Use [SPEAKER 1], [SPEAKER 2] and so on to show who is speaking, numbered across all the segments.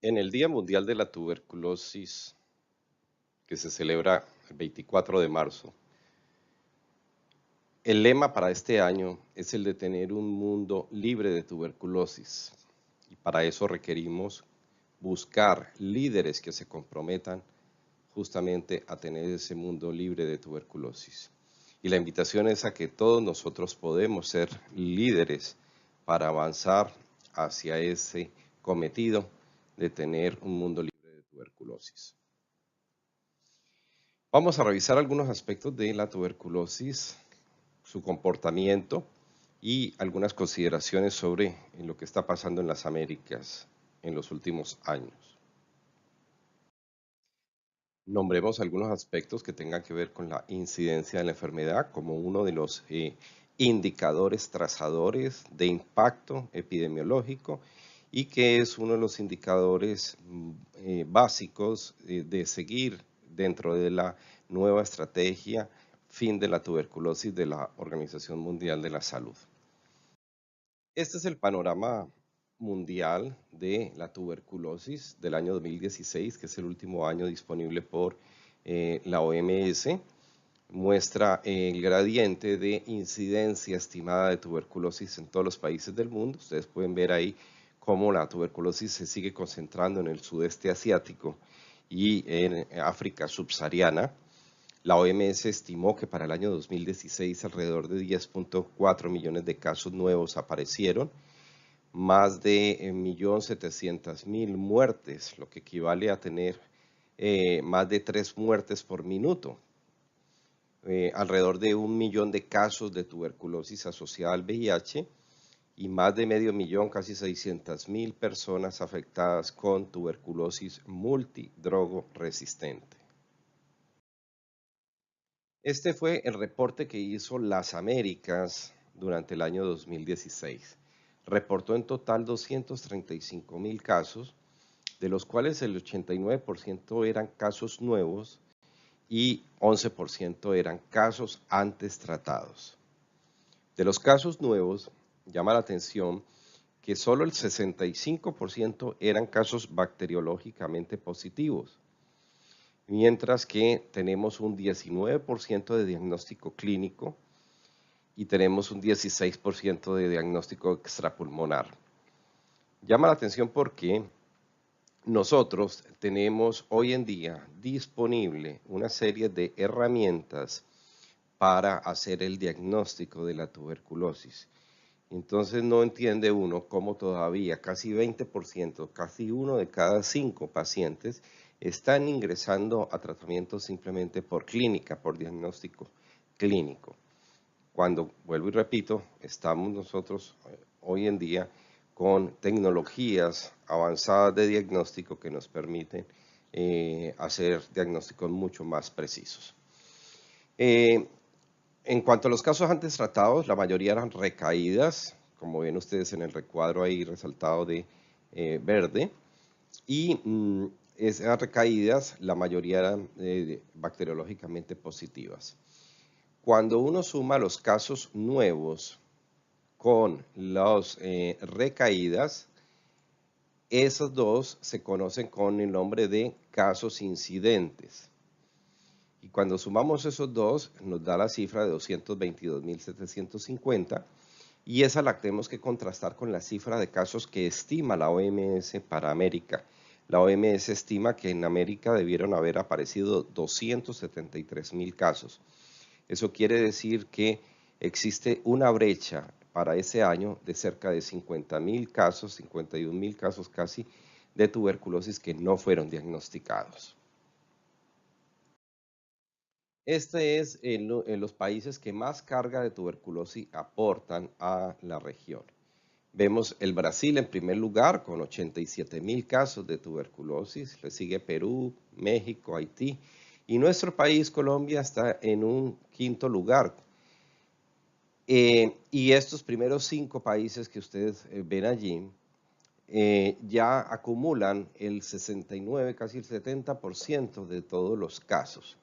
[SPEAKER 1] En el Día Mundial de la Tuberculosis, que se celebra el 24 de marzo, el lema para este año es el de tener un mundo libre de tuberculosis. Y para eso requerimos buscar líderes que se comprometan justamente a tener ese mundo libre de tuberculosis. Y la invitación es a que todos nosotros podemos ser líderes para avanzar hacia ese cometido de tener un mundo libre de tuberculosis. Vamos a revisar algunos aspectos de la tuberculosis, su comportamiento y algunas consideraciones sobre lo que está pasando en las Américas en los últimos años. Nombremos algunos aspectos que tengan que ver con la incidencia de la enfermedad como uno de los indicadores trazadores de impacto epidemiológico y que es uno de los indicadores básicos de seguir dentro de la nueva estrategia fin de la tuberculosis de la Organización Mundial de la Salud. Este es el panorama mundial de la tuberculosis del año 2016, que es el último año disponible por la OMS. Muestra el gradiente de incidencia estimada de tuberculosis en todos los países del mundo. Ustedes pueden ver ahí cómo la tuberculosis se sigue concentrando en el sudeste asiático y en África subsahariana. La OMS estimó que para el año 2016 alrededor de 10.4 millones de casos nuevos aparecieron, más de 1.700.000 muertes, lo que equivale a tener más de 3 muertes por minuto. Alrededor de 1 millón de casos de tuberculosis asociada al VIH y más de medio millón, casi 600.000 personas afectadas con tuberculosis multidrogo resistente. Este fue el reporte que hizo Las Américas durante el año 2016. Reportó en total 235.000 casos, de los cuales el 89% eran casos nuevos y 11% eran casos antes tratados. De los casos nuevos, llama la atención que solo el 65% eran casos bacteriológicamente positivos, mientras que tenemos un 19% de diagnóstico clínico y tenemos un 16% de diagnóstico extrapulmonar. Llama la atención porque nosotros tenemos hoy en día disponible una serie de herramientas para hacer el diagnóstico de la tuberculosis. Entonces no entiende uno cómo todavía casi 20%, casi uno de cada 5 pacientes están ingresando a tratamiento simplemente por clínica, por diagnóstico clínico. Cuando, vuelvo y repito, estamos nosotros hoy en día con tecnologías avanzadas de diagnóstico que nos permiten hacer diagnósticos mucho más precisos. En cuanto a los casos antes tratados, la mayoría eran recaídas, como ven ustedes en el recuadro ahí resaltado de verde, y esas recaídas, la mayoría eran bacteriológicamente positivas. Cuando uno suma los casos nuevos con las recaídas, esos dos se conocen con el nombre de casos incidentes. Y cuando sumamos esos dos, nos da la cifra de 222.750 y esa la tenemos que contrastar con la cifra de casos que estima la OMS para América. La OMS estima que en América debieron haber aparecido 273.000 casos. Eso quiere decir que existe una brecha para ese año de cerca de 50.000 casos, 51.000 casos casi, de tuberculosis que no fueron diagnosticados. Este es en los países que más carga de tuberculosis aportan a la región. Vemos el Brasil en primer lugar con 87.000 casos de tuberculosis, le sigue Perú, México, Haití y nuestro país, Colombia, está en un quinto lugar. Y estos primeros 5 países que ustedes ven allí ya acumulan el 69, casi el 70% de todos los casos.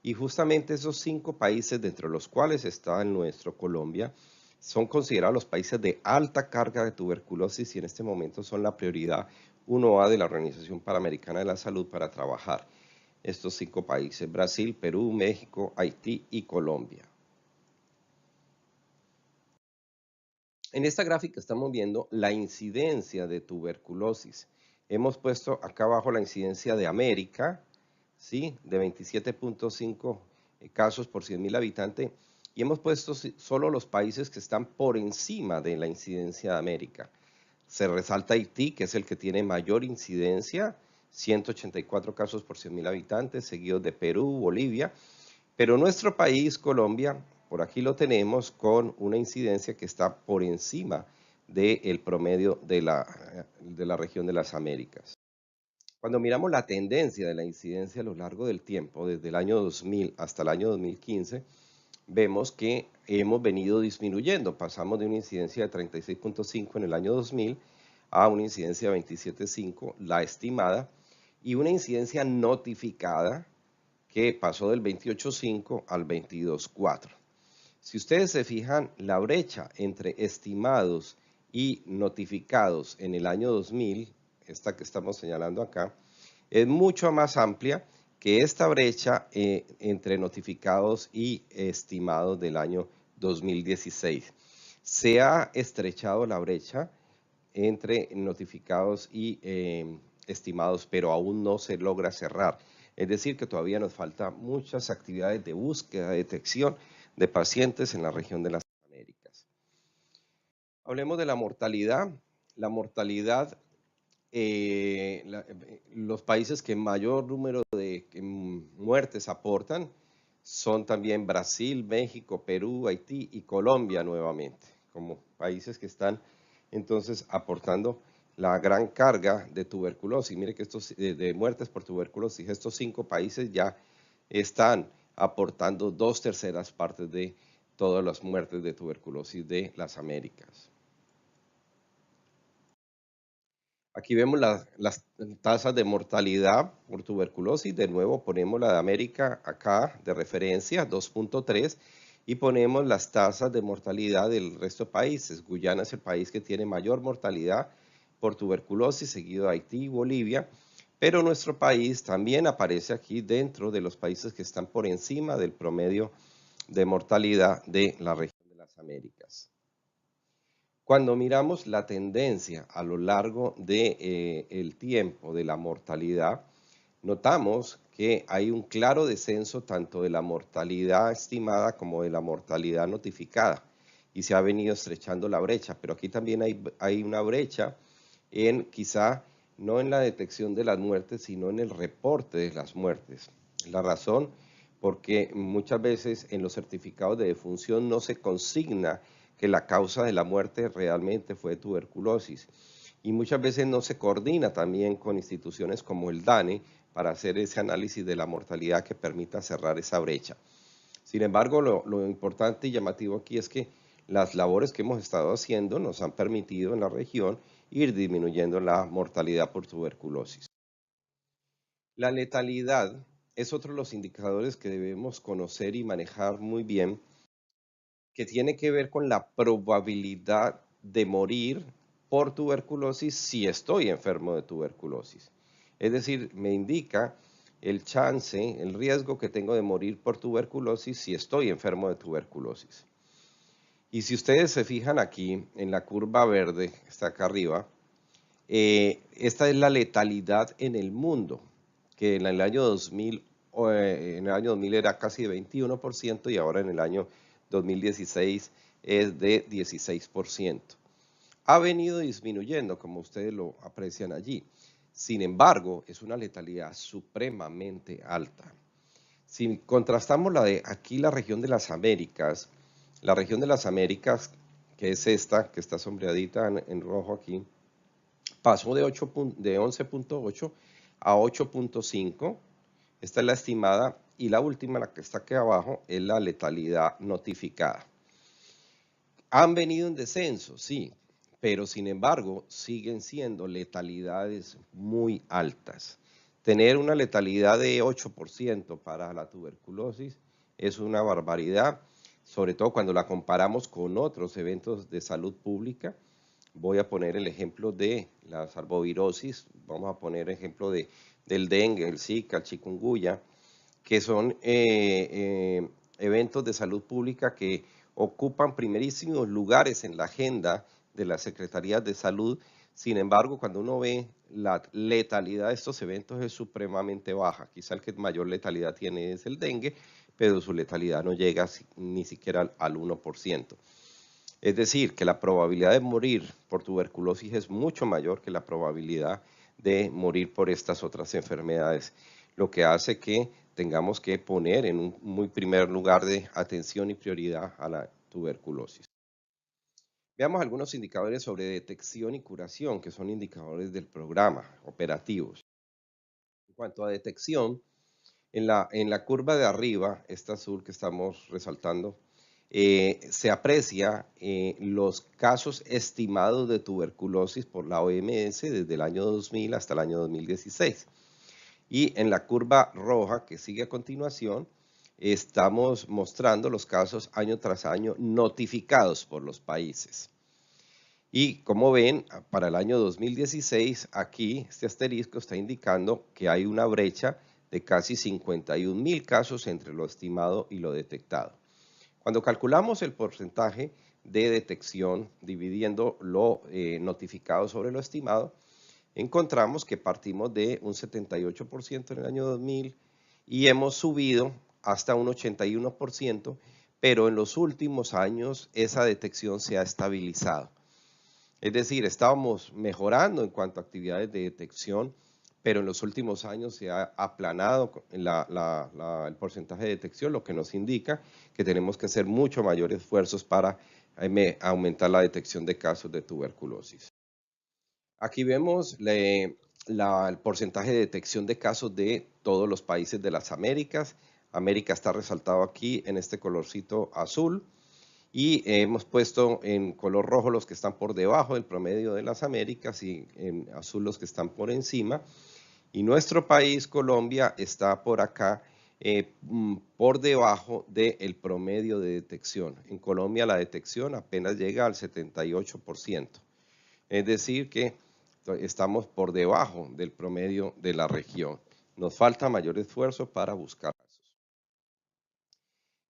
[SPEAKER 1] Y justamente esos 5 países, dentro de los cuales está el nuestro, Colombia, son considerados los países de alta carga de tuberculosis y en este momento son la prioridad 1A de la Organización Panamericana de la Salud para trabajar estos 5 países: Brasil, Perú, México, Haití y Colombia. En esta gráfica estamos viendo la incidencia de tuberculosis. Hemos puesto acá abajo la incidencia de América, ¿sí?, de 27.5 casos por 100.000 habitantes, y hemos puesto solo los países que están por encima de la incidencia de América. Se resalta Haití, que es el que tiene mayor incidencia, 184 casos por 100.000 habitantes, seguidos de Perú, Bolivia, pero nuestro país, Colombia, por aquí lo tenemos con una incidencia que está por encima del promedio de la región de las Américas. Cuando miramos la tendencia de la incidencia a lo largo del tiempo, desde el año 2000 hasta el año 2015, vemos que hemos venido disminuyendo. Pasamos de una incidencia de 36.5 en el año 2000 a una incidencia de 27.5, la estimada, y una incidencia notificada que pasó del 28.5 al 22.4. Si ustedes se fijan, la brecha entre estimados y notificados en el año 2000, esta que estamos señalando acá, es mucho más amplia que esta brecha entre notificados y estimados del año 2016. Se ha estrechado la brecha entre notificados y estimados, pero aún no se logra cerrar. Es decir, que todavía nos faltan muchas actividades de búsqueda, detección de pacientes en la región de las Américas. Hablemos de la mortalidad. La mortalidad, los países que mayor número de muertes aportan son también Brasil, México, Perú, Haití y Colombia nuevamente, como países que están entonces aportando la gran carga de tuberculosis. Mire que estos de muertes por tuberculosis, estos 5 países ya están aportando 2/3 partes de todas las muertes de tuberculosis de las Américas. Aquí vemos las tasas de mortalidad por tuberculosis. De nuevo ponemos la de América acá de referencia, 2.3, y ponemos las tasas de mortalidad del resto de países. Guyana es el país que tiene mayor mortalidad por tuberculosis, seguido de Haití y Bolivia, pero nuestro país también aparece aquí dentro de los países que están por encima del promedio de mortalidad de la región de las Américas. Cuando miramos la tendencia a lo largo del tiempo de la mortalidad, notamos que hay un claro descenso tanto de la mortalidad estimada como de la mortalidad notificada y se ha venido estrechando la brecha, pero aquí también hay una brecha en quizá no en la detección de las muertes, sino en el reporte de las muertes. La razón, porque muchas veces en los certificados de defunción no se consigna que la causa de la muerte realmente fue tuberculosis. Y muchas veces no se coordina también con instituciones como el DANE para hacer ese análisis de la mortalidad que permita cerrar esa brecha. Sin embargo, lo importante y llamativo aquí es que las labores que hemos estado haciendo nos han permitido en la región ir disminuyendo la mortalidad por tuberculosis. La letalidad es otro de los indicadores que debemos conocer y manejar muy bien, que tiene que ver con la probabilidad de morir por tuberculosis si estoy enfermo de tuberculosis. Es decir, me indica el chance, el riesgo que tengo de morir por tuberculosis si estoy enfermo de tuberculosis. Y si ustedes se fijan aquí en la curva verde, está acá arriba, esta es la letalidad en el mundo, que en el año 2000, era casi de 21% y ahora en el año 2016 es de 16%. Ha venido disminuyendo, como ustedes lo aprecian allí. Sin embargo, es una letalidad supremamente alta. Si contrastamos la de aquí, la región de las Américas, la región de las Américas, que es esta, que está sombreadita en rojo aquí, pasó de 11.8 a 8.5. Esta es la estimada y la última, la que está aquí abajo, es la letalidad notificada. Han venido en descenso, sí, pero sin embargo siguen siendo letalidades muy altas. Tener una letalidad de 8% para la tuberculosis es una barbaridad, sobre todo cuando la comparamos con otros eventos de salud pública. Voy a poner el ejemplo de la salvovirosis, vamos a poner ejemplo del dengue, el Zika, el chikungunya, que son eventos de salud pública que ocupan primerísimos lugares en la agenda de las secretarías de salud. Sin embargo, cuando uno ve la letalidad de estos eventos es supremamente baja. Quizá el que mayor letalidad tiene es el dengue, pero su letalidad no llega ni siquiera al 1%. Es decir, que la probabilidad de morir por tuberculosis es mucho mayor que la probabilidad de morir por estas otras enfermedades, lo que hace que tengamos que poner en un muy primer lugar de atención y prioridad a la tuberculosis. Veamos algunos indicadores sobre detección y curación, que son indicadores del programa operativos. En cuanto a detección, en la curva de arriba, esta azul que estamos resaltando, se aprecia los casos estimados de tuberculosis por la OMS desde el año 2000 hasta el año 2016. Y en la curva roja que sigue a continuación, estamos mostrando los casos año tras año notificados por los países. Y como ven, para el año 2016, aquí este asterisco está indicando que hay una brecha de casi 51.000 casos entre lo estimado y lo detectado. Cuando calculamos el porcentaje de detección dividiendo lo notificado sobre lo estimado, encontramos que partimos de un 78% en el año 2000 y hemos subido hasta un 81%, pero en los últimos años esa detección se ha estabilizado. Es decir, estábamos mejorando en cuanto a actividades de detección, pero en los últimos años se ha aplanado el porcentaje de detección, lo que nos indica que tenemos que hacer mucho mayores esfuerzos para aumentar la detección de casos de tuberculosis. Aquí vemos el porcentaje de detección de casos de todos los países de las Américas. América está resaltado aquí en este colorcito azul. Y hemos puesto en color rojo los que están por debajo del promedio de las Américas y en azul los que están por encima. Y nuestro país, Colombia, está por acá por debajo del promedio de detección. En Colombia la detección apenas llega al 78%. Es decir que estamos por debajo del promedio de la región. Nos falta mayor esfuerzo para buscar.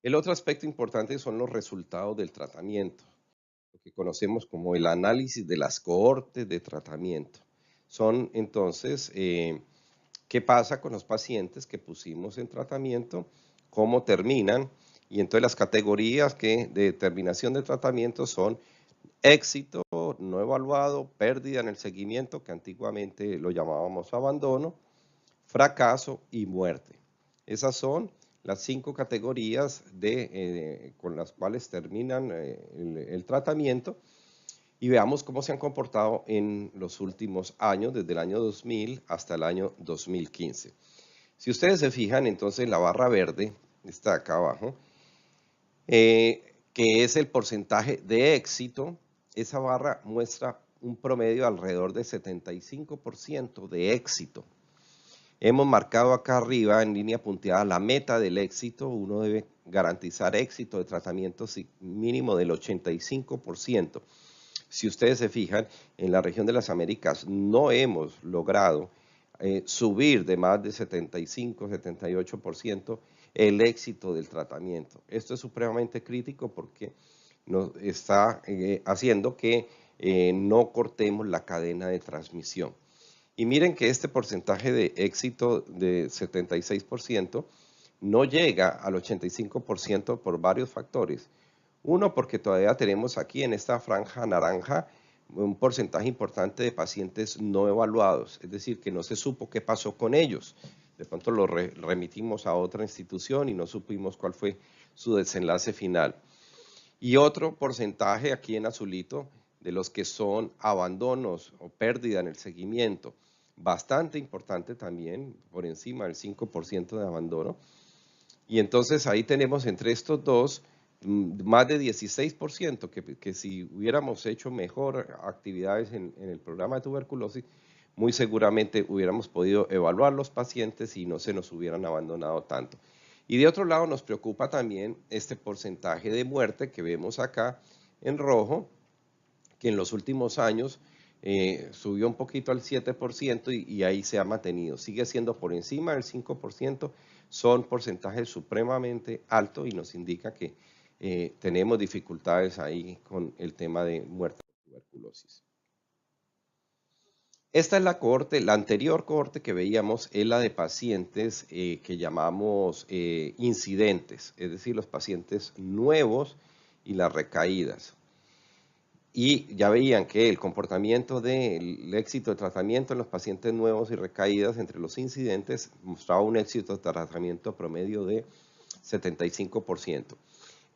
[SPEAKER 1] El otro aspecto importante son los resultados del tratamiento, lo que conocemos como el análisis de las cohortes de tratamiento. Son entonces, ¿qué pasa con los pacientes que pusimos en tratamiento? ¿Cómo terminan? Y entonces las categorías de determinación de tratamiento son éxito, no evaluado, pérdida en el seguimiento, que antiguamente lo llamábamos abandono, fracaso y muerte. Esas son las 5 categorías con las cuales terminan el tratamiento y veamos cómo se han comportado en los últimos años, desde el año 2000 hasta el año 2015. Si ustedes se fijan, entonces la barra verde está acá abajo, que es el porcentaje de éxito. Esa barra muestra un promedio alrededor de 75% de éxito. Hemos marcado acá arriba en línea punteada la meta del éxito. Uno debe garantizar éxito de tratamiento mínimo del 85%. Si ustedes se fijan, en la región de las Américas no hemos logrado subir de más de 75-78% el éxito del tratamiento. Esto es supremamente crítico porque nos está haciendo que no cortemos la cadena de transmisión. Y miren que este porcentaje de éxito de 76% no llega al 85% por varios factores. Uno, porque todavía tenemos aquí en esta franja naranja un porcentaje importante de pacientes no evaluados, es decir, que no se supo qué pasó con ellos. De pronto los remitimos a otra institución y no supimos cuál fue su desenlace final. Y otro porcentaje aquí en azulito de los que son abandonos o pérdida en el seguimiento, bastante importante también, por encima del 5% de abandono. Y entonces ahí tenemos entre estos dos más de 16%, que si hubiéramos hecho mejor actividades en el programa de tuberculosis, muy seguramente hubiéramos podido evaluar los pacientes y no se nos hubieran abandonado tanto. Y de otro lado nos preocupa también este porcentaje de muerte que vemos acá en rojo, que en los últimos años subió un poquito al 7% y ahí se ha mantenido. Sigue siendo por encima del 5%, son porcentajes supremamente altos y nos indica que tenemos dificultades ahí con el tema de muerte por tuberculosis. Esta es la cohorte, la anterior cohorte que veíamos es la de pacientes que llamamos incidentes, es decir, los pacientes nuevos y las recaídas. Y ya veían que el comportamiento del éxito de tratamiento en los pacientes nuevos y recaídas entre los incidentes mostraba un éxito de tratamiento promedio de 75%.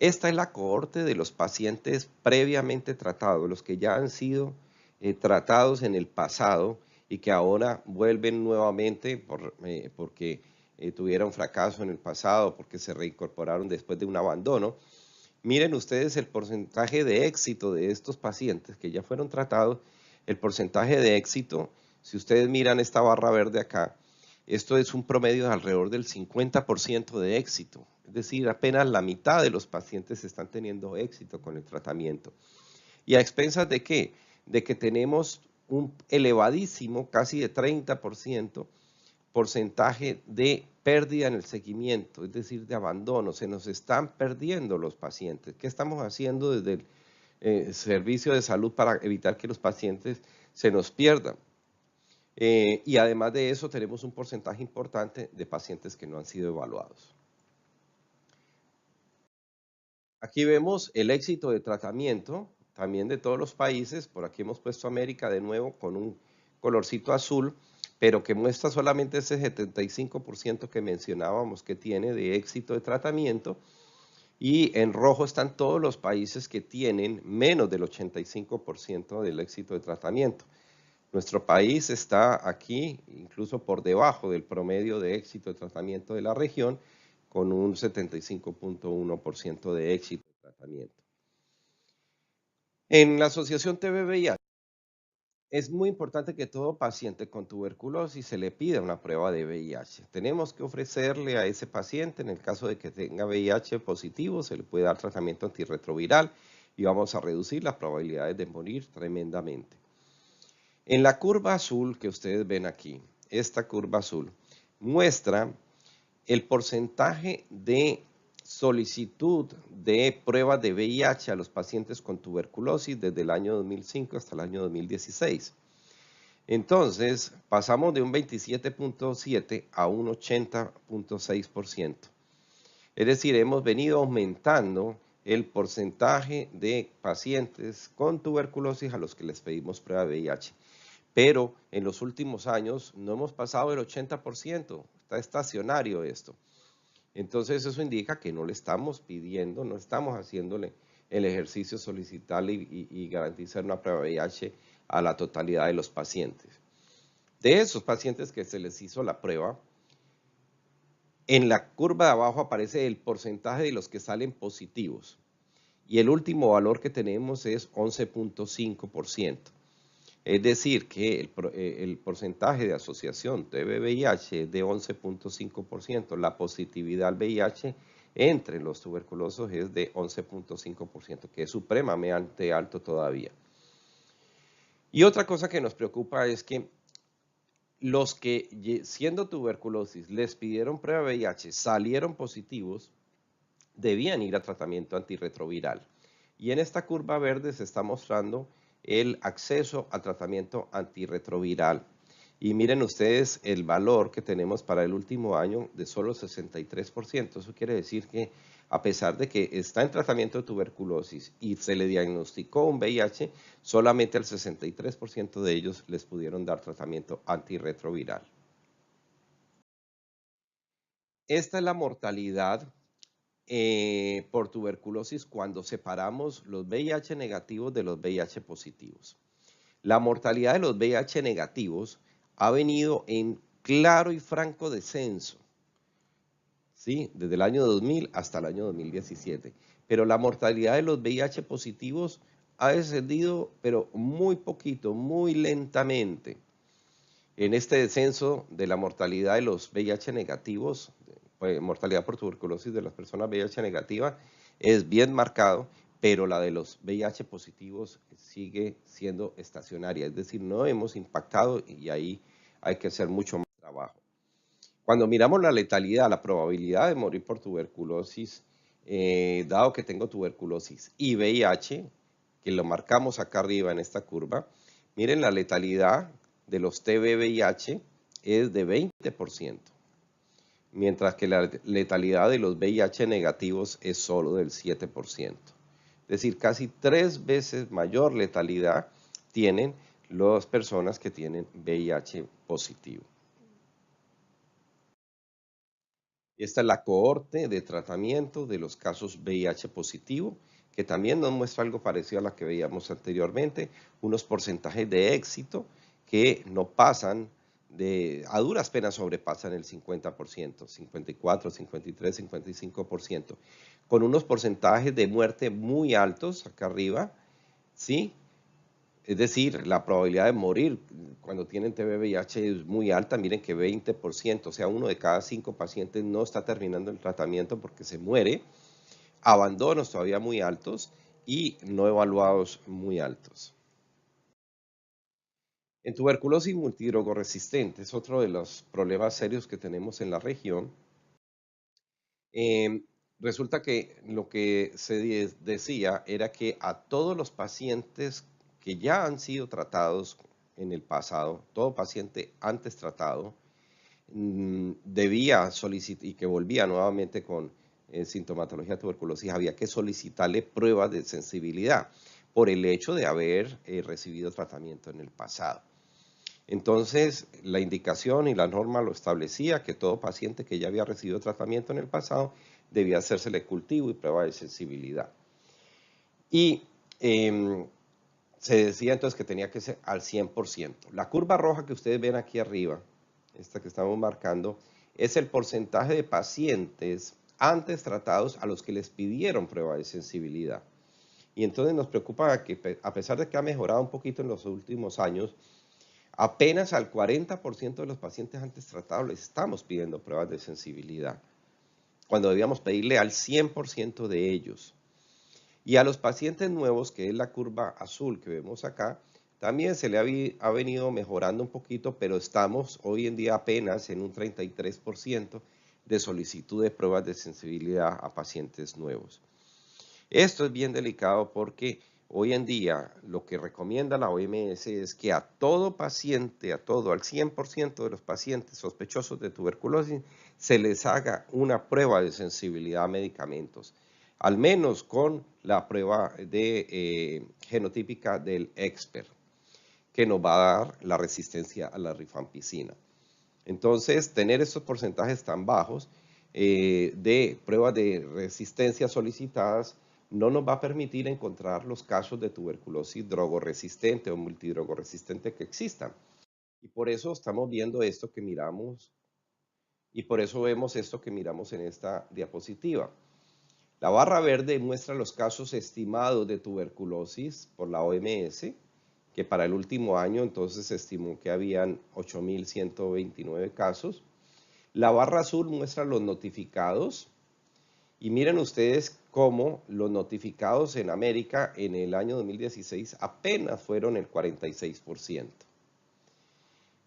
[SPEAKER 1] Esta es la cohorte de los pacientes previamente tratados, los que ya han sido tratados en el pasado y que ahora vuelven nuevamente porque tuvieron fracaso en el pasado, porque se reincorporaron después de un abandono. Miren ustedes el porcentaje de éxito de estos pacientes que ya fueron tratados, el porcentaje de éxito, si ustedes miran esta barra verde acá, esto es un promedio de alrededor del 50% de éxito, es decir, apenas la mitad de los pacientes están teniendo éxito con el tratamiento. ¿Y a expensas de qué? De que tenemos un elevadísimo, casi de 30%, porcentaje de pérdida en el seguimiento, es decir, de abandono. Se nos están perdiendo los pacientes. ¿Qué estamos haciendo desde el servicio de salud para evitar que los pacientes se nos pierdan? Y además de eso, tenemos un porcentaje importante de pacientes que no han sido evaluados. Aquí vemos el éxito de tratamiento, también de todos los países. Por aquí hemos puesto América de nuevo con un colorcito azul, pero que muestra solamente ese 75% que mencionábamos que tiene de éxito de tratamiento, y en rojo están todos los países que tienen menos del 85% del éxito de tratamiento. Nuestro país está aquí incluso por debajo del promedio de éxito de tratamiento de la región, con un 75.1% de éxito de tratamiento. En la Asociación TB-VIH, es muy importante que todo paciente con tuberculosis se le pida una prueba de VIH. Tenemos que ofrecerle a ese paciente, en el caso de que tenga VIH positivo, se le puede dar tratamiento antirretroviral y vamos a reducir las probabilidades de morir tremendamente. En la curva azul que ustedes ven aquí, esta curva azul, muestra el porcentaje de solicitud de pruebas de VIH a los pacientes con tuberculosis desde el año 2005 hasta el año 2016. Entonces, pasamos de un 27.7 a un 80.6%. Es decir, hemos venido aumentando el porcentaje de pacientes con tuberculosis a los que les pedimos prueba de VIH. Pero en los últimos años no hemos pasado el 80%, está estacionario esto. Entonces eso indica que no le estamos pidiendo, no estamos haciéndole el ejercicio solicitarle y garantizar una prueba de VIH a la totalidad de los pacientes. De esos pacientes que se les hizo la prueba, en la curva de abajo aparece el porcentaje de los que salen positivos y el último valor que tenemos es 11.5%. Es decir, que el porcentaje de asociación TB-VIH es de 11.5%. La positividad al VIH entre los tuberculosos es de 11.5%, que es supremamente alto todavía. Y otra cosa que nos preocupa es que los que, siendo tuberculosis, les pidieron prueba de VIH, salieron positivos, debían ir a tratamiento antirretroviral. Y en esta curva verde se está mostrando el acceso al tratamiento antirretroviral. Y miren ustedes el valor que tenemos para el último año de solo 63%. Eso quiere decir que a pesar de que está en tratamiento de tuberculosis y se le diagnosticó un VIH, solamente el 63% de ellos les pudieron dar tratamiento antirretroviral. Esta es la mortalidad por tuberculosis cuando separamos los VIH negativos de los VIH positivos. La mortalidad de los VIH negativos ha venido en claro y franco descenso, ¿sí? Desde el año 2000 hasta el año 2017. Pero la mortalidad de los VIH positivos ha descendido, pero muy poquito, muy lentamente. En este descenso de la mortalidad de los VIH negativos, mortalidad por tuberculosis de las personas VIH negativas es bien marcado, pero la de los VIH positivos sigue siendo estacionaria, es decir, no hemos impactado y ahí hay que hacer mucho más trabajo. Cuando miramos la letalidad, la probabilidad de morir por tuberculosis, dado que tengo tuberculosis y VIH, que lo marcamos acá arriba en esta curva, miren la letalidad de los TB-VIH es de 20%, mientras que la letalidad de los VIH negativos es solo del 7%. Es decir, casi 3 veces mayor letalidad tienen las personas que tienen VIH positivo. Esta es la cohorte de tratamiento de los casos VIH positivo, que también nos muestra algo parecido a la que veíamos anteriormente, unos porcentajes de éxito que no pasan, a duras penas sobrepasan el 50%, 54, 53, 55%, con unos porcentajes de muerte muy altos acá arriba, ¿sí? Es decir, la probabilidad de morir cuando tienen TB-VIH es muy alta, miren que 20%, o sea, 1 de cada 5 pacientes no está terminando el tratamiento porque se muere, abandonos todavía muy altos y no evaluados muy altos. En tuberculosis multidrogoresistente, es otro de los problemas serios que tenemos en la región. Resulta que lo que se decía era que a todos los pacientes que ya han sido tratados en el pasado, todo paciente antes tratado, debía solicitar, y que volvía nuevamente con sintomatología de tuberculosis, había que solicitarle pruebas de sensibilidad por el hecho de haber recibido tratamiento en el pasado. Entonces, la indicación y la norma lo establecía que todo paciente que ya había recibido tratamiento en el pasado debía hacérsele cultivo y prueba de sensibilidad. Y se decía entonces que tenía que ser al 100%. La curva roja que ustedes ven aquí arriba, esta que estamos marcando, es el porcentaje de pacientes antes tratados a los que les pidieron prueba de sensibilidad. Y entonces nos preocupa que a pesar de que ha mejorado un poquito en los últimos años, apenas al 40% de los pacientes antes tratados les estamos pidiendo pruebas de sensibilidad, cuando debíamos pedirle al 100% de ellos. Y a los pacientes nuevos, que es la curva azul que vemos acá, también se le ha venido mejorando un poquito, pero estamos hoy en día apenas en un 33% de solicitud de pruebas de sensibilidad a pacientes nuevos. Esto es bien delicado porque hoy en día lo que recomienda la OMS es que a todo paciente, al 100% de los pacientes sospechosos de tuberculosis, se les haga una prueba de sensibilidad a medicamentos, al menos con la prueba genotípica del EXPERT, que nos va a dar la resistencia a la rifampicina. Entonces, tener estos porcentajes tan bajos de pruebas de resistencia solicitadas no nos va a permitir encontrar los casos de tuberculosis drogoresistente o multidrogoresistente que existan. Y por eso estamos viendo esto que miramos, y por eso vemos esto que miramos en esta diapositiva. La barra verde muestra los casos estimados de tuberculosis por la OMS, que para el último año entonces se estimó que habían 8.129 casos. La barra azul muestra los notificados, y miren ustedes cómo los notificados en América en el año 2016 apenas fueron el 46%.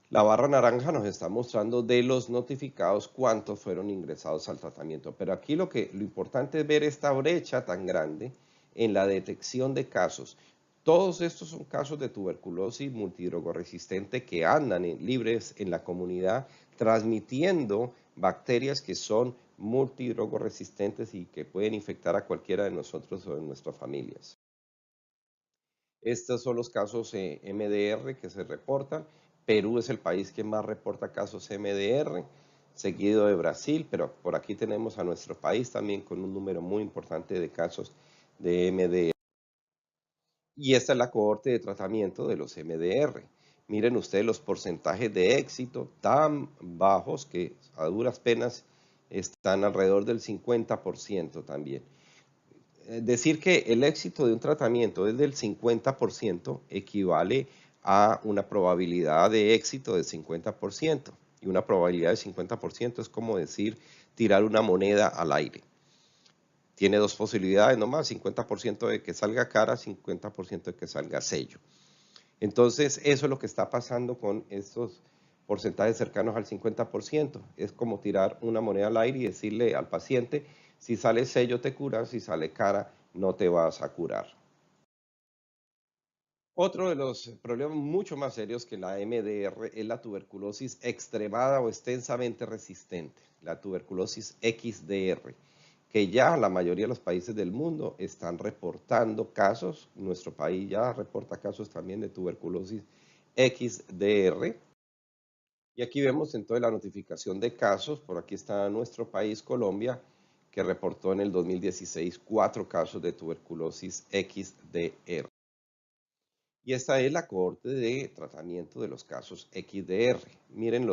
[SPEAKER 1] La barra naranja nos está mostrando de los notificados cuántos fueron ingresados al tratamiento. Pero aquí lo importante es ver esta brecha tan grande en la detección de casos. Todos estos son casos de tuberculosis multidrogoresistente que andan libres en la comunidad transmitiendo bacterias que son multidrogoresistentes y que pueden infectar a cualquiera de nosotros o de nuestras familias. Estos son los casos MDR que se reportan. Perú es el país que más reporta casos MDR, seguido de Brasil, pero por aquí tenemos a nuestro país también con un número muy importante de casos de MDR. Y esta es la cohorte de tratamiento de los MDR. Miren ustedes los porcentajes de éxito tan bajos que a duras penas están alrededor del 50% también. Decir que el éxito de un tratamiento es del 50% equivale a una probabilidad de éxito del 50%. Y una probabilidad de 50% es como decir tirar una moneda al aire. Tiene dos posibilidades nomás, 50% de que salga cara, 50% de que salga sello. Entonces, eso es lo que está pasando con estos porcentajes cercanos al 50%. Es como tirar una moneda al aire y decirle al paciente, si sale sello te curas, si sale cara no te vas a curar. Otro de los problemas mucho más serios que la MDR es la tuberculosis extremada o extensamente resistente, la tuberculosis XDR, que ya la mayoría de los países del mundo están reportando casos. Nuestro país ya reporta casos también de tuberculosis XDR. Y aquí vemos entonces la notificación de casos. Por aquí está nuestro país, Colombia, que reportó en el 2016 4 casos de tuberculosis XDR. Y esta es la cohorte de tratamiento de los casos XDR. Miren,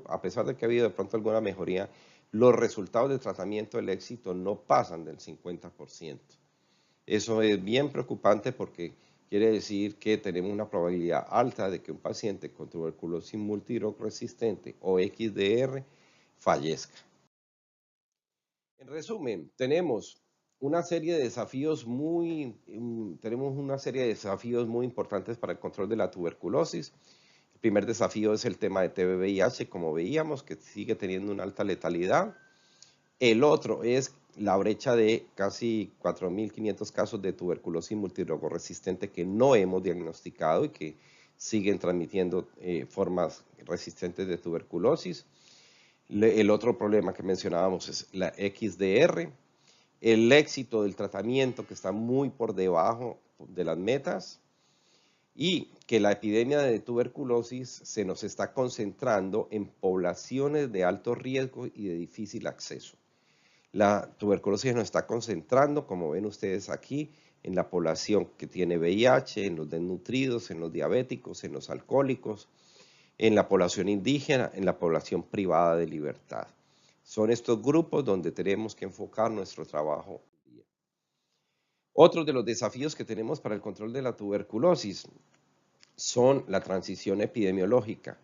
[SPEAKER 1] a pesar de que ha habido de pronto alguna mejoría, los resultados de tratamiento, el éxito, no pasan del 50%. Eso es bien preocupante porque quiere decir que tenemos una probabilidad alta de que un paciente con tuberculosis multiresistente o XDR fallezca. En resumen, tenemos una serie de desafíos muy importantes para el control de la tuberculosis. El primer desafío es el tema de TB-VIH, como veíamos, que sigue teniendo una alta letalidad. El otro es la brecha de casi 4.500 casos de tuberculosis multidrogoresistente que no hemos diagnosticado y que siguen transmitiendo formas resistentes de tuberculosis. El otro problema que mencionábamos es la XDR, el éxito del tratamiento que está muy por debajo de las metas y que la epidemia de tuberculosis se nos está concentrando en poblaciones de alto riesgo y de difícil acceso. La tuberculosis nos está concentrando, como ven ustedes aquí, en la población que tiene VIH, en los desnutridos, en los diabéticos, en los alcohólicos, en la población indígena, en la población privada de libertad. Son estos grupos donde tenemos que enfocar nuestro trabajo. Otros de los desafíos que tenemos para el control de la tuberculosis son la transición epidemiológica.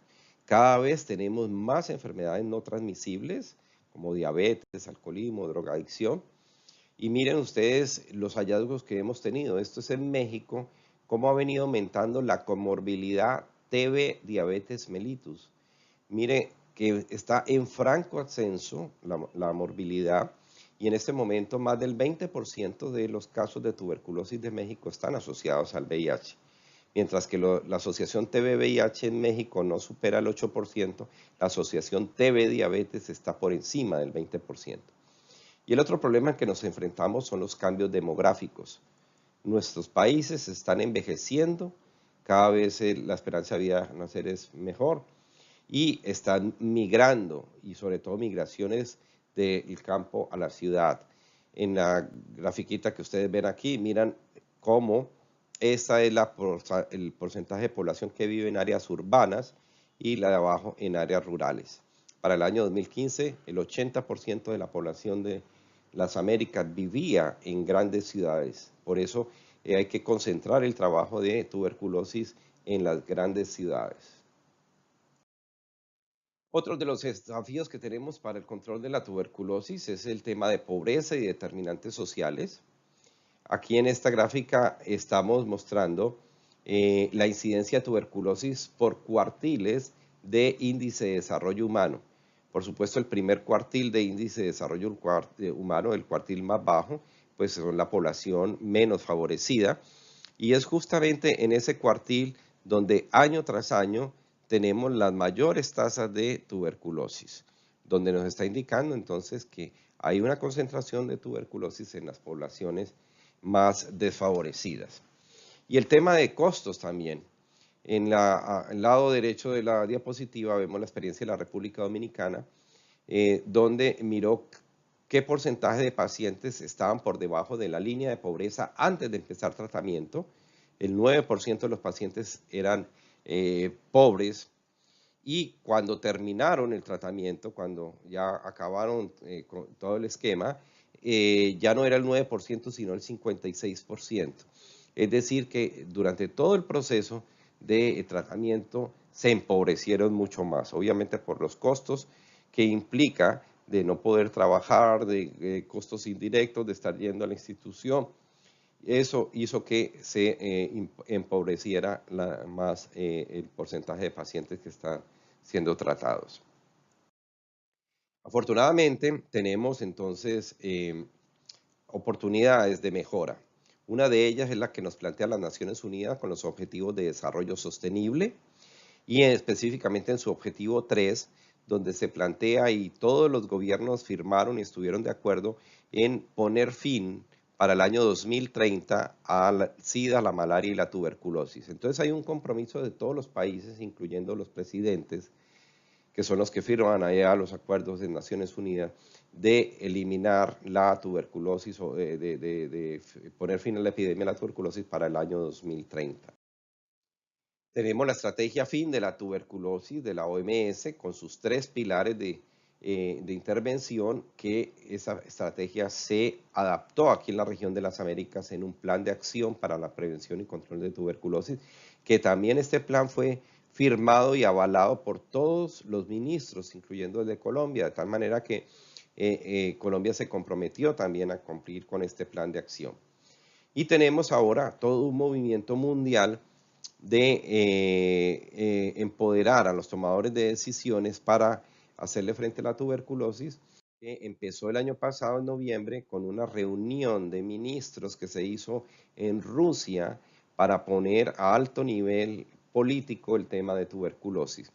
[SPEAKER 1] Cada vez tenemos más enfermedades no transmisibles, como diabetes, alcoholismo, drogadicción. Y miren ustedes los hallazgos que hemos tenido. Esto es en México, cómo ha venido aumentando la comorbilidad TB diabetes mellitus. Mire que está en franco ascenso la morbilidad y en este momento más del 20% de los casos de tuberculosis de México están asociados al VIH. Mientras que la asociación TB-VIH en México no supera el 8%, la asociación TB-diabetes está por encima del 20%. Y el otro problema en que nos enfrentamos son los cambios demográficos. Nuestros países están envejeciendo, cada vez la esperanza de vida a nacer es mejor y están migrando, y sobre todo migraciones del campo a la ciudad. En la grafiquita que ustedes ven aquí, miran cómo esta es el porcentaje de población que vive en áreas urbanas y la de abajo en áreas rurales. Para el año 2015, el 80% de la población de las Américas vivía en grandes ciudades. Por eso hay que concentrar el trabajo de tuberculosis en las grandes ciudades. Otro de los desafíos que tenemos para el control de la tuberculosis es el tema de pobreza y determinantes sociales. Aquí en esta gráfica estamos mostrando la incidencia de tuberculosis por cuartiles de índice de desarrollo humano. Por supuesto, el primer cuartil de índice de desarrollo humano, el cuartil más bajo, pues son la población menos favorecida. Y es justamente en ese cuartil donde año tras año tenemos las mayores tasas de tuberculosis, donde nos está indicando entonces que hay una concentración de tuberculosis en las poblaciones más desfavorecidas. Y el tema de costos también. En el lado derecho de la diapositiva vemos la experiencia de la República Dominicana, donde miró qué porcentaje de pacientes estaban por debajo de la línea de pobreza antes de empezar tratamiento. El 9% de los pacientes eran pobres y cuando terminaron el tratamiento, cuando ya acabaron con todo el esquema, ya no era el 9%, sino el 56%. Es decir, que durante todo el proceso de tratamiento se empobrecieron mucho más, obviamente por los costos que implica de no poder trabajar, de costos indirectos, de estar yendo a la institución. Eso hizo que se empobreciera más el porcentaje de pacientes que están siendo tratados. Afortunadamente, tenemos entonces oportunidades de mejora. Una de ellas es la que nos plantea las Naciones Unidas con los Objetivos de Desarrollo Sostenible y específicamente en su objetivo 3, donde se plantea y todos los gobiernos firmaron y estuvieron de acuerdo en poner fin para el año 2030 a la SIDA, la malaria y la tuberculosis. Entonces hay un compromiso de todos los países, incluyendo los presidentes, que son los que firman allá los acuerdos de Naciones Unidas, de eliminar la tuberculosis o de poner fin a la epidemia de la tuberculosis para el año 2030. Tenemos la estrategia fin de la tuberculosis de la OMS con sus 3 pilares de intervención, que esa estrategia se adaptó aquí en la región de las Américas en un plan de acción para la prevención y control de tuberculosis, que también este plan fue firmado y avalado por todos los ministros, incluyendo el de Colombia, de tal manera que Colombia se comprometió también a cumplir con este plan de acción. Y tenemos ahora todo un movimiento mundial de empoderar a los tomadores de decisiones para hacerle frente a la tuberculosis, que empezó el año pasado en noviembre con una reunión de ministros que se hizo en Rusia para poner a alto nivel político el tema de tuberculosis.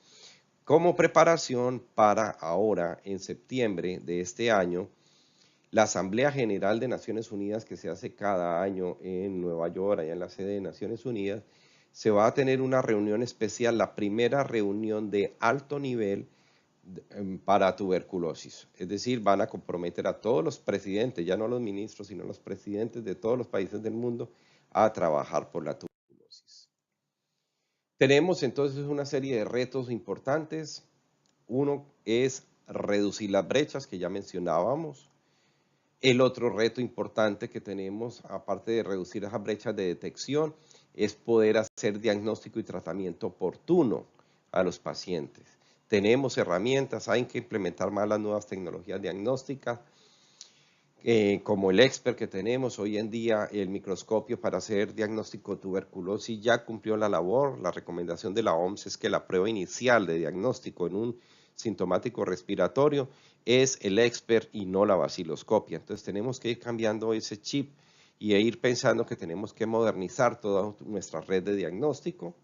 [SPEAKER 1] Como preparación para ahora, en septiembre de este año, la Asamblea General de Naciones Unidas, que se hace cada año en Nueva York, allá en la sede de Naciones Unidas, se va a tener una reunión especial, la primera reunión de alto nivel para tuberculosis. Es decir, van a comprometer a todos los presidentes, ya no los ministros, sino los presidentes de todos los países del mundo a trabajar por la tuberculosis. Tenemos entonces una serie de retos importantes. Uno es reducir las brechas que ya mencionábamos. El otro reto importante que tenemos, aparte de reducir esas brechas de detección, es poder hacer diagnóstico y tratamiento oportuno a los pacientes. Tenemos herramientas, hay que implementar más las nuevas tecnologías diagnósticas, como el expert que tenemos hoy en día, el microscopio para hacer diagnóstico de tuberculosis ya cumplió la labor. La recomendación de la OMS es que la prueba inicial de diagnóstico en un sintomático respiratorio es el expert y no la vaciloscopia. Entonces tenemos que ir cambiando ese chip y ir pensando que tenemos que modernizar toda nuestra red de diagnóstico.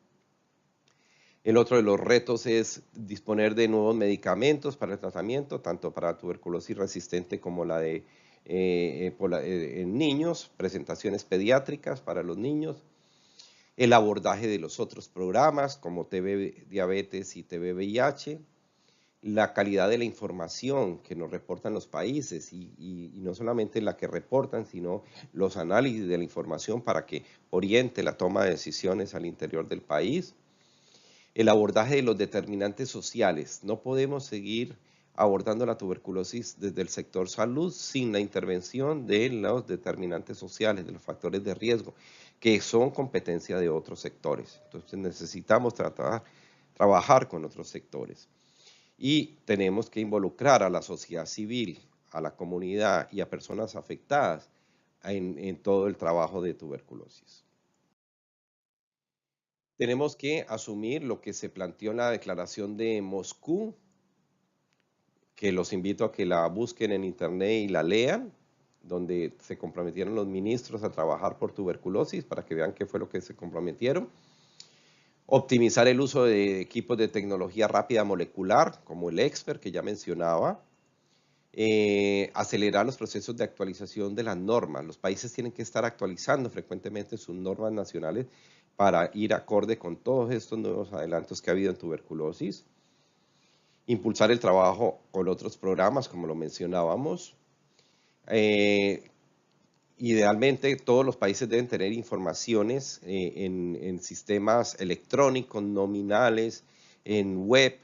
[SPEAKER 1] El otro de los retos es disponer de nuevos medicamentos para el tratamiento, tanto para tuberculosis resistente como la de en niños, presentaciones pediátricas para los niños, el abordaje de los otros programas como TB diabetes y TB VIH, la calidad de la información que nos reportan los países y no solamente la que reportan, sino los análisis de la información para que oriente la toma de decisiones al interior del país, el abordaje de los determinantes sociales. No podemos seguir abordando la tuberculosis desde el sector salud sin la intervención de los determinantes sociales, de los factores de riesgo, que son competencia de otros sectores. Entonces necesitamos trabajar con otros sectores. Y tenemos que involucrar a la sociedad civil, a la comunidad y a personas afectadas en todo el trabajo de tuberculosis. Tenemos que asumir lo que se planteó en la declaración de Moscú, que los invito a que la busquen en internet y la lean, donde se comprometieron los ministros a trabajar por tuberculosis, para que vean qué fue lo que se comprometieron. Optimizar el uso de equipos de tecnología rápida molecular, como el expert que ya mencionaba. Acelerar los procesos de actualización de las normas. Los países tienen que estar actualizando frecuentemente sus normas nacionales para ir acorde con todos estos nuevos adelantos que ha habido en tuberculosis. Impulsar el trabajo con otros programas, como lo mencionábamos. Idealmente, todos los países deben tener informaciones en sistemas electrónicos, nominales, en web,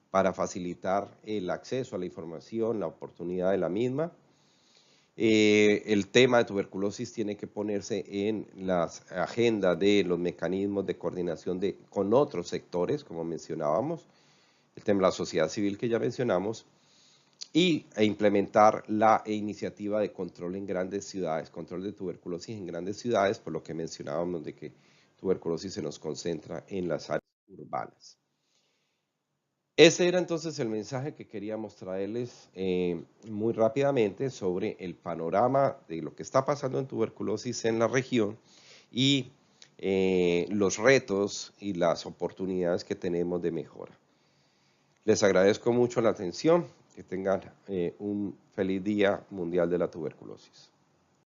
[SPEAKER 1] para facilitar el acceso a la información, la oportunidad de la misma. El tema de tuberculosis tiene que ponerse en las agendas de los mecanismos de coordinación con otros sectores, como mencionábamos, el tema de la sociedad civil que ya mencionamos, e implementar la iniciativa de control en grandes ciudades, control de tuberculosis en grandes ciudades, por lo que mencionábamos de que tuberculosis se nos concentra en las áreas urbanas. Ese era entonces el mensaje que queríamos traerles muy rápidamente sobre el panorama de lo que está pasando en tuberculosis en la región y los retos y las oportunidades que tenemos de mejora. Les agradezco mucho la atención, que tengan un feliz Día Mundial de la Tuberculosis.